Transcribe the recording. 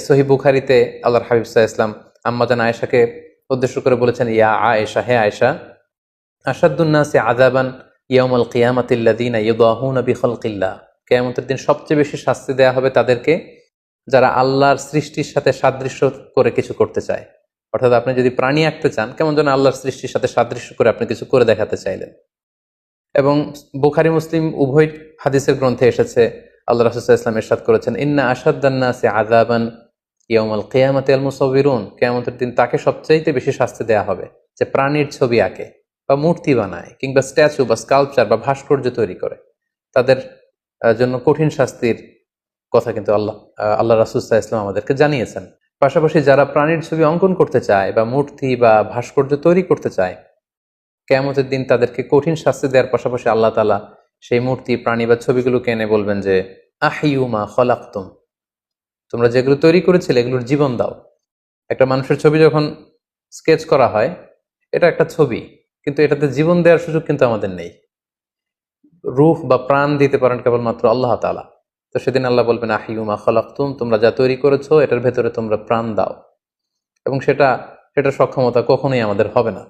সহিহ বুখারীতে আল্লাহর হাবিব সাল্লাল্লাহু আলাইহি ওয়াসাল্লাম আম্মাজান আয়েশাকে উদ্দেশ্য করে বলেছেন, ইয়া আয়েশা, হে আয়েশা, আশাদ্দুন নাসি আযাবান ইয়াউমাল কিয়ামাতিল লাযীনা ইউদাহুনা বিখালকিল্লাহ। কিয়ামতের দিন সবচেয়ে বেশি শাস্তি দেয়া হবে তাদেরকে যারা আল্লাহর সৃষ্টির সাথে সাদৃশ্য করে কিছু করতে চায়। অর্থাৎ আপনি যদি প্রাণী আঁকতে চান, কেমন যেন আল্লাহর সৃষ্টির সাথে সাদৃশ্য করে আপনি কিছু করে দেখাতে চাইলেন। এবং বুখারী মুসলিম উভয় হাদিসের গ্রন্থে এসেছে, আল্লাহ রাসূল সাল্লাল্লাহু আলাইহি ওয়াসাল্লাম ইরশাদ করেছেন, ইন্না আশাদ্দান নাসি আযাবান ইয়াউমাল কিয়ামাতি আল মুসাউবিরুন। কিয়ামতের দিন তাকে সবচাইতে বেশি শাস্তি দেয়া হবে যে প্রাণীর ছবি আঁকে বা মূর্তি বানায় কিংবা স্ট্যাচু বা স্কাল্পচার বা ভাস্কর্য তৈরি করে। তাদের জন্য কঠিন শাস্তির কথা কিন্তু আল্লাহ রাসূল সাল্লাল্লাহু আলাইহি ওয়াসাল্লাম আমাদেরকে জানিয়েছেন। পাশাপাশি যারা প্রাণীর ছবি অঙ্কন করতে চায় বা মূর্তি বা ভাস্কর্য তৈরি করতে চায়, কিয়ামতের দিন তাদেরকে কঠিন শাস্তি দেওয়ার পাশাপাশি আল্লাহ তাআলা সেই মূর্তি, প্রাণী বা ছবিগুলোকে এনে বলবেন যে আহইউ মা খলাকতুম, তোমরা যেগুলো তৈরি করেছিলে এগুলোর জীবন দাও। একটা মানুষের ছবি যখন স্কেচ করা হয়, এটা একটা ছবি, কিন্তু এটাতে জীবন দেওয়ার সুযোগ কিন্তু আমাদের নেই। রূহ বা প্রাণ দিতে পারেন কেবলমাত্র আল্লাহ তাআলা। তো সেদিন আল্লাহ বলবেন আহইউ মা খলাকতুম, তোমরা যা তৈরি করেছো এটার ভেতরে তোমরা প্রাণ দাও, এবং সেটা সক্ষমতা কখনোই আমাদের হবে না।